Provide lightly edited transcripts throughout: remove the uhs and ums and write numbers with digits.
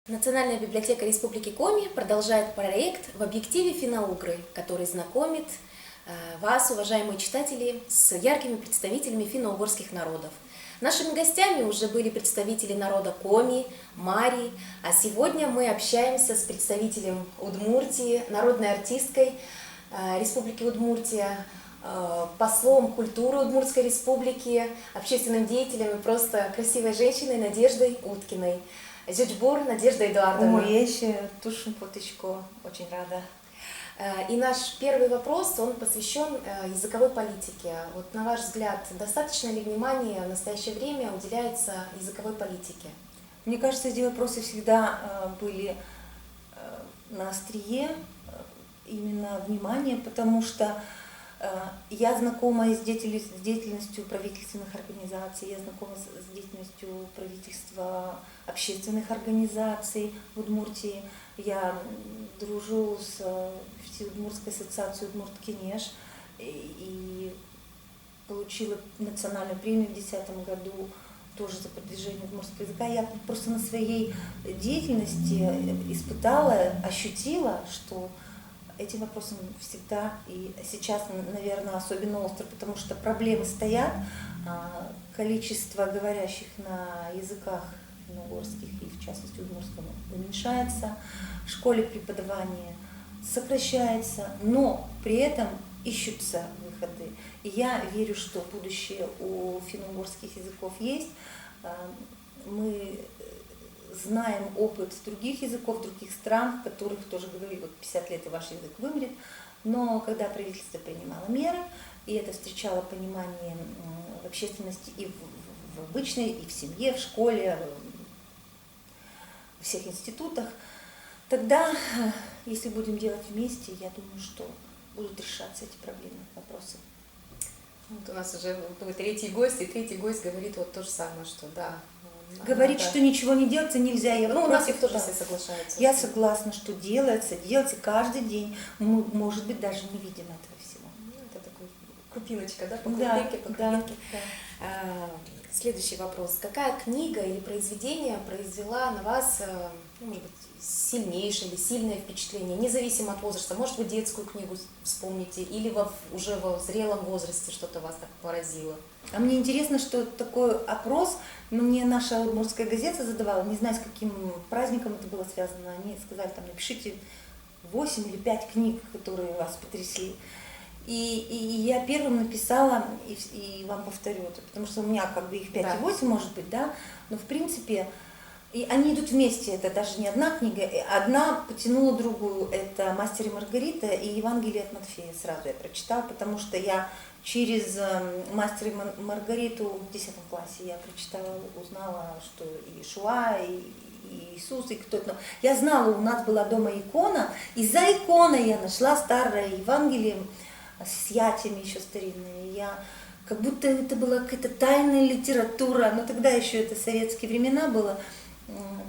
Национальная библиотека Республики Коми продолжает проект «В объективе финно-угры», который знакомит вас, уважаемые читатели, с яркими представителями финно-угорских народов. Нашими гостями уже были представители народа Коми, Мари, а сегодня мы общаемся с представителем Удмуртии, народной артисткой Республики Удмуртия, послом культуры Удмуртской республики, общественным деятелем и просто красивой женщиной Надеждой Уткиной. Зюджбур Надежда Эдуардовна. Тушин Потычко, очень рада. И наш первый вопрос, он посвящен языковой политике. Вот на ваш взгляд, достаточно ли внимания в настоящее время уделяется языковой политике? Мне кажется, эти вопросы всегда были на острие именно внимания, потому что я знакома с деятельностью правительственных организаций, я знакома с деятельностью правительства общественных организаций в Удмуртии. Я дружу с Всеудмуртской ассоциацией Удмурт-Кенеш и получила национальную премию в 2010 году тоже за продвижение удмуртского языка. Я просто на своей деятельности испытала, ощутила, что этим вопросом всегда и сейчас, наверное, особенно остро, потому что проблемы стоят, количество говорящих на языках финно-угорских и в частности удмуртском уменьшается, в школе преподавание сокращается, но при этом ищутся выходы. И я верю, что будущее у финно-угорских языков есть. Мы знаем опыт других языков, других стран, в которых тоже говорили, вот 50 лет и ваш язык вымрет, но когда правительство принимало меры, и это встречало понимание в общественности и в обычной, и в семье, в школе, во всех институтах, тогда, если будем делать вместе, я думаю, что будут решаться эти проблемные вопросы. Вот у нас уже третий гость, и третий гость говорит вот то же самое, что да. Говорит, что ничего не делается нельзя. Я у нас их тоже все соглашаются. Я согласна, что делается каждый день. Мы, может быть, даже не видим этого всего. Это такой крупиночка, да, по крупинке, по крупинке. Да. Следующий вопрос. Какая книга или произведение произвела на вас, может быть, сильнейшее или сильное впечатление, независимо от возраста? Может, вы детскую книгу вспомните, или уже во зрелом возрасте что-то вас так поразило? А мне интересно, что такой опрос мне наша удмуртская газета задавала, не знаю, с каким праздником это было связано. Они сказали, там, напишите 8 или 5 книг, которые вас потрясли. И я первым написала, и вам повторю это, потому что у меня как бы их 5 и 8, может быть, да, но в принципе, и они идут вместе, это даже не одна книга, одна потянула другую, это «Мастер и Маргарита» и «Евангелие от Матфея», сразу я прочитала, потому что я через «Мастера и Маргариту» в 10 классе я прочитала, узнала, что и Иешуа, и Иисус, и кто-то. Я знала, у нас была дома икона, и за иконой я нашла старое Евангелие с ятями еще старинные. Я как будто это была какая-то тайная литература, но тогда еще это советские времена было,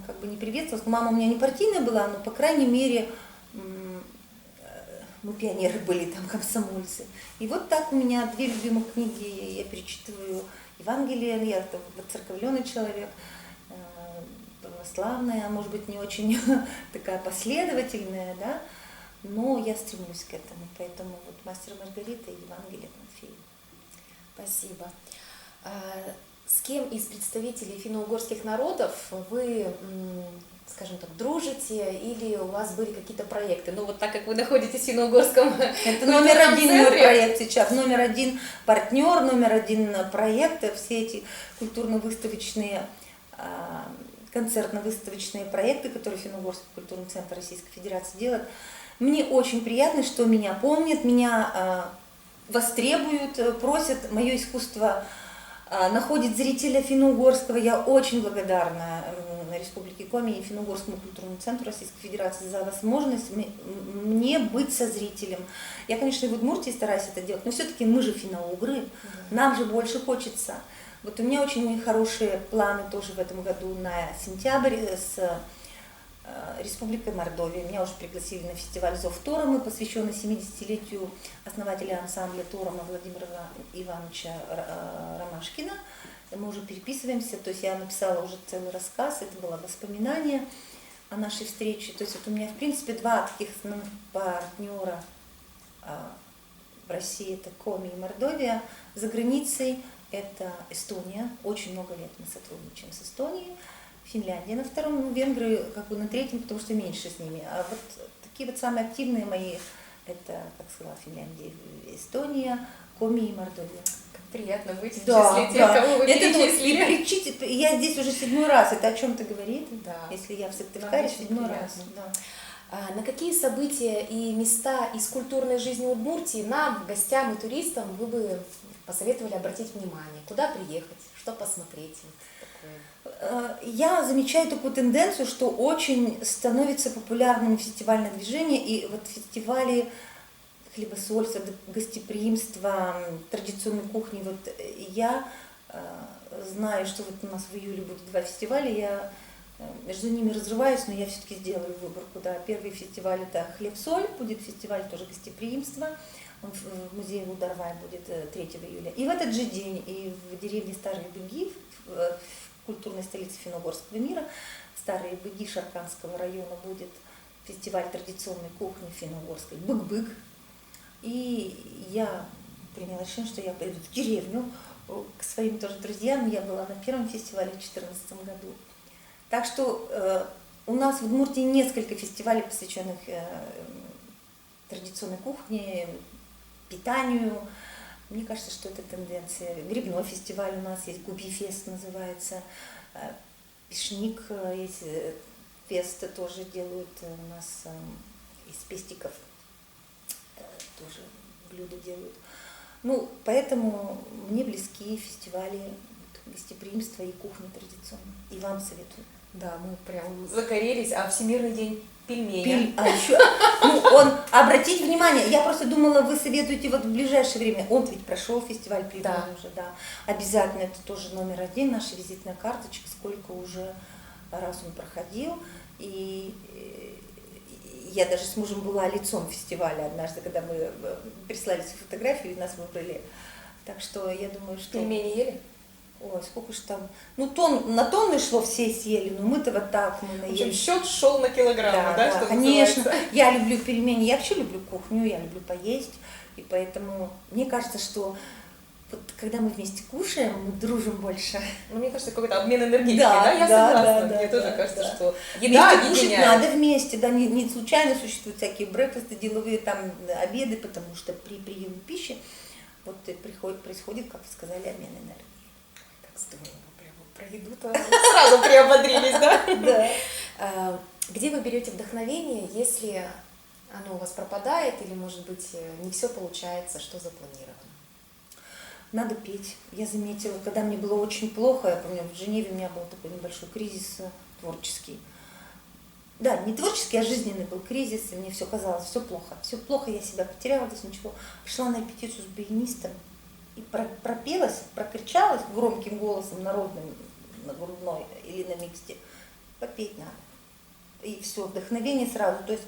как бы не приветствовалось. Мама у меня не партийная была, но по крайней мере мы пионеры были, там комсомольцы. И вот так у меня 2 любимых книги, я перечитываю Евангелие, я воцерковленный человек, православная, может быть, не очень такая последовательная, да, но я стремлюсь к этому, поэтому вот «Мастер и Маргарита» и «Евангелие от Матфея». Спасибо. С кем из представителей финно-угорских народов вы, скажем так, дружите или у вас были какие-то проекты? Ну вот так как вы находитесь в финно-угорском это номер один мой проект сейчас, номер один партнер, номер один проект, все эти культурно-выставочные, концертно-выставочные проекты, которые Финно-Угорский культурный центр Российской Федерации делает. Мне очень приятно, что меня помнят, меня востребуют, просят, мое искусство находит зрителя финно-угорского. Я очень благодарна Республике Коми и Финно-Угорскому культурному центру Российской Федерации за возможность мне быть со зрителем. Я, конечно, и в Удмуртии стараюсь это делать, но все-таки мы же финно-угры, нам же больше хочется. Вот у меня очень хорошие планы тоже в этом году на сентябрь с Республикой Мордовия. Меня уже пригласили на фестиваль «Зов Торомы», посвященный 70-летию основателя ансамбля Торома Владимира Ивановича Ромашкина. Мы уже переписываемся, то есть я написала уже целый рассказ, это было воспоминание. о нашей встрече. То есть вот у меня, в принципе, два таких основных партнера в России, это Коми и Мордовия. За границей это Эстония. Очень много лет мы сотрудничаем с Эстонией. Финляндия на втором, ну, венгры как бы на третьем, потому что меньше с ними. А вот такие вот самые активные мои, это, как сказала, Финляндия, Эстония, Коми и Мордовия. Как приятно быть в Да, числе тех, да. кого вы Это перечислили. я здесь уже 7-й раз, это о чем-то говорит? Да. Если я в Да, Сыктывкаре очень 7-й раз. приятно. Да. На какие события и места из культурной жизни Удмуртии нам, гостям и туристам, вы бы посоветовали обратить внимание? Куда приехать? Что посмотреть? Вот такое. Я замечаю такую тенденцию, что очень становится популярным фестивальное движение, и вот фестивали хлебосольства, гостеприимства, традиционной кухни. Вот я знаю, что вот у нас в июле будет 2 фестиваля, я между ними разрываюсь, но я все-таки сделаю выбор, куда. Первый фестиваль это хлеб-соль, будет фестиваль тоже гостеприимства, он в музее Ударвай будет 3 июля. И в этот же день и в деревне Старые Быги, в культурной столице финно-угорского мира, Старые Быги Шарканского района, будет фестиваль традиционной кухни финно-угорской Бык-Бык. И я приняла решение, что я пойду в деревню к своим тоже друзьям. Я была на первом фестивале в 2014 году. Так что у нас в Удмуртии несколько фестивалей, посвященных традиционной кухне, питанию. Мне кажется, что это тенденция. Грибной фестиваль у нас есть, Губи-фест называется, Пешник есть, фест тоже делают у нас из пестиков, тоже блюда делают. Ну, поэтому мне близки фестивали гостеприимства и кухни традиционной. И вам советую. Да, мы прям загорелись, а Всемирный день пельменей. А еще, ну, обратите внимание, я просто думала, вы советуете вот в ближайшее время, он ведь прошел фестиваль пельменей Да. уже, да, обязательно, это тоже номер 1, наша визитная карточка, сколько уже раз он проходил, и я даже с мужем была лицом фестиваля однажды, когда мы прислали всю фотографию и нас выбрали, так что я думаю, что... Пельмени ели? Ой, сколько ж там, ну на тонны шло, все съели, но мы-то вот так, мы В общем, наели. счет шел на килограммы, да, что конечно. называется? Я люблю пельмени, я вообще люблю кухню, я люблю поесть, и поэтому мне кажется, что вот когда мы вместе кушаем, мы дружим больше. Ну, мне кажется, какой-то обмен энергетикой, Да, да? Я да, согласна. да, Мне да, тоже да, кажется, да. что еда Вместе кушать объединяет. надо вместе, да, не случайно существуют всякие брекфасты, деловые там обеды, потому что при приеме пищи вот происходит, как вы сказали, обмен энергией. Как здорово, прям вот про еду-то сразу приободрились, да? Да. Где вы берете вдохновение, если оно у вас пропадает или, может быть, не все получается, что запланировано? Надо петь. Я заметила, когда мне было очень плохо, я помню, в Женеве у меня был такой небольшой кризис творческий. Да, не творческий, а жизненный был кризис, и мне все казалось, все плохо, я себя потеряла, здесь ничего. Пришла на репетицию с баянистом и пропелась, прокричалась громким голосом народным, на грудной или на миксте. Попеть надо. И все, вдохновение сразу. То есть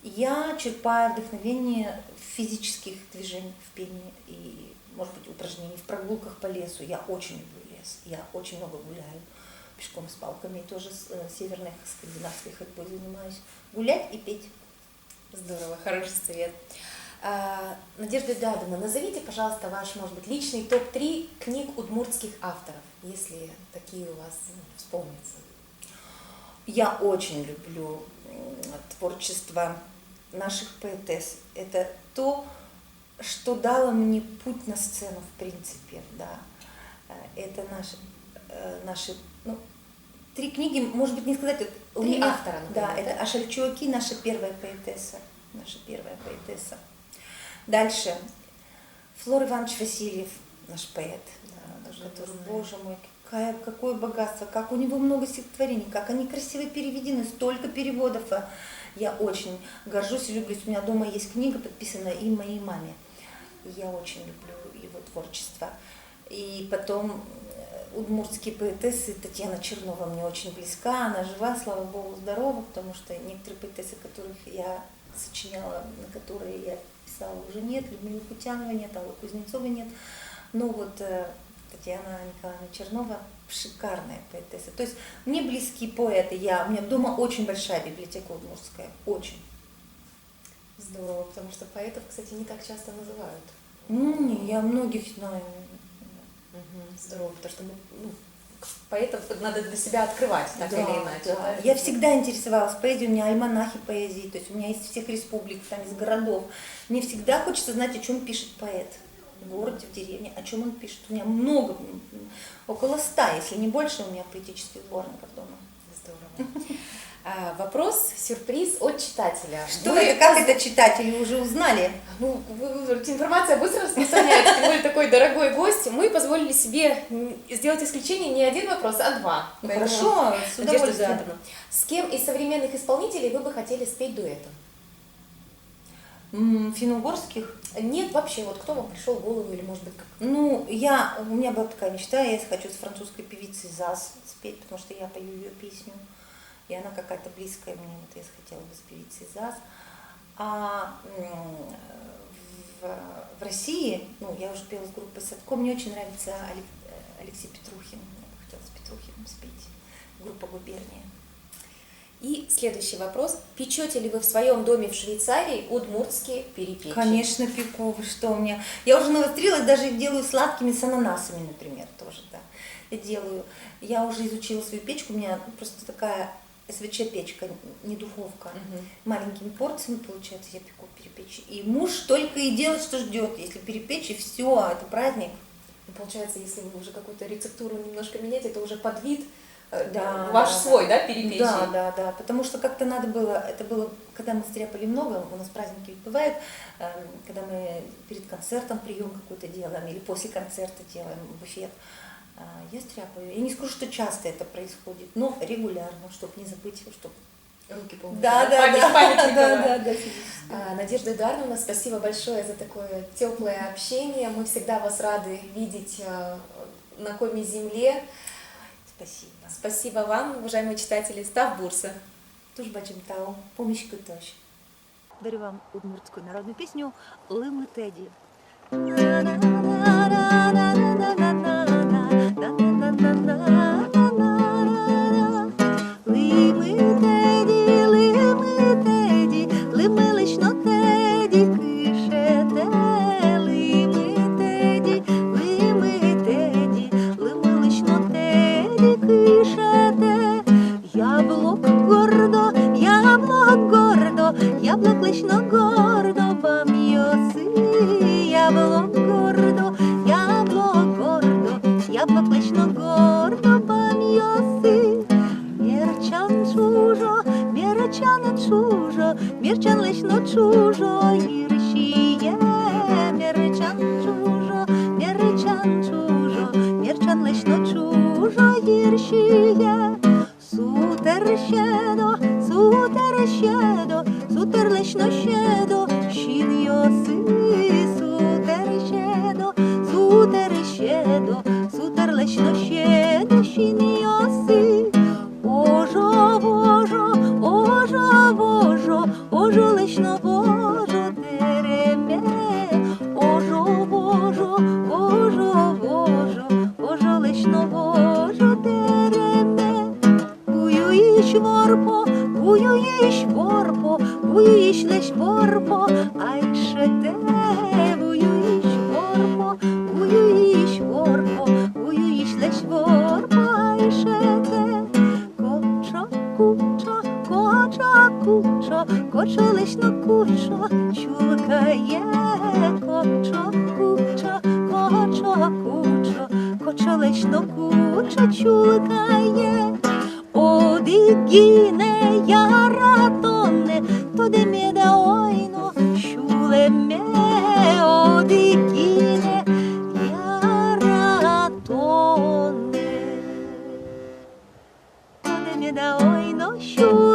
я черпаю вдохновение в физических движениях, в пении и, может быть, упражнений, в прогулках по лесу. Я очень люблю лес, я очень много гуляю пешком с палками, тоже с северной скандинавской ходьбой занимаюсь. Гулять и петь. Здорово, хороший совет. Надежда Эдуардовна, назовите, пожалуйста, ваш, может быть, личный топ-3 книг удмуртских авторов, если такие у вас вспомнятся. Я очень люблю творчество наших поэтесс. Это то, что дало мне путь на сцену, в принципе, да. Это наши 3 книги, может быть, не сказать, у 3 меня автора, например, да, это Ашальчуаки, наша первая поэтесса. Дальше Флор Иванович Васильев, наш поэт, да, который, боже мой, какое богатство, как у него много стихотворений, как они красиво переведены, столько переводов. Я очень горжусь и люблю. У меня дома есть книга, подписанная и моей маме. Я очень люблю его творчество. И потом удмуртские поэтессы, Татьяна Чернова мне очень близка, она жива, слава богу, здорова, потому что некоторые поэтессы, которых я сочиняла, на которые я писала, уже нет, Людмилы Кутяновой нет, Аллы Кузнецовой нет. Но вот Татьяна Николаевна Чернова шикарная поэтесса. То есть мне близки поэты. У меня дома очень большая библиотека удмуртская, очень. Здорово, потому что поэтов, кстати, не так часто называют. Я многих знаю. Здорово, потому что поэтов надо для себя открывать, так или иначе. Да. Я всегда интересовалась поэзией, у меня альманахи поэзии, то есть у меня из всех республик, там, из городов. Мне всегда хочется знать, о чем пишет поэт. В городе, в деревне, о чем он пишет. У меня много, около 100, если не больше, у меня поэтических сборников дома. Здорово. Вопрос, сюрприз от читателя. Что это, как это читатели уже узнали? Информация быстро распространяется, тем более такой дорогой гость. Мы позволили себе сделать исключение не один вопрос, а два. Хорошо, с удовольствием. С кем из современных исполнителей вы бы хотели спеть дуэтом? Финно-угорских? Нет, вообще, вот кто вам пришел в голову или может быть как? У меня была такая мечта, я хочу с французской певицей Заз спеть, потому что я пою ее песню, и она какая-то близкая мне, вот я хотела бы с певицей Заз. А в России, я уже пела с группой Садко, мне очень нравится Алексей Петрухин, я бы хотела с Петрухиным спеть, группа «Губерния». И следующий вопрос. Печете ли вы в своем доме в Швейцарии удмуртские перепечи? Конечно, пеку. Вы что, у меня... Я уже навострилась, даже их делаю сладкими с ананасами, например, тоже, да. Я уже изучила свою печку, у меня просто такая СВЧ-печка, не духовка. Маленькими порциями, получается, я пеку перепечи. И муж только и делает, что ждет. Если перепечь, и все, это праздник. И получается, если вы уже какую-то рецептуру немножко меняете, это уже под вид... Да, ваш свой, да, перепечь? Да, потому что как-то надо было, это было, когда мы стряпали много, у нас праздники ведь бывают, когда мы перед концертом прием какой-то делаем, или после концерта делаем буфет, я стряпаю. Я не скажу, что часто это происходит, но регулярно, чтобы не забыть, чтобы... Руки полные. Да. Надежда Эдуардовна, спасибо большое за такое теплое общение. Мы всегда вас рады видеть на Коми-земле. Спасибо. Спасибо вам, уважаемые читатели. Став Бурса. Тужбачимтау, помощь кутош. Дарю вам удмуртскую народную песню «Лымы Теди». Яблок лично гордо вам йоси, яблок гордо, яблок лично гордо вам йоси. Мірчан чужо, мірчан чужо, мірчан лично чужо, гіршіє. Мірчан чужо, мірчан лично чужо, гіршіє. Сутер лично щедо, щін йоси, сутер лично щедо, щін йоси. Ожо лично вожо тереме, ожо лично вожо тереме. Бую їш лиш ворпо, айшете. Бую їш лиш ворпо, айшете. Кочо лично кучо, чулкає. Кочо лично кучо, чулкає. Одигіне яратоне, тоді мєда ойно, шулеме. Одигіне яратоне, тоді мєда ойно, шулеме.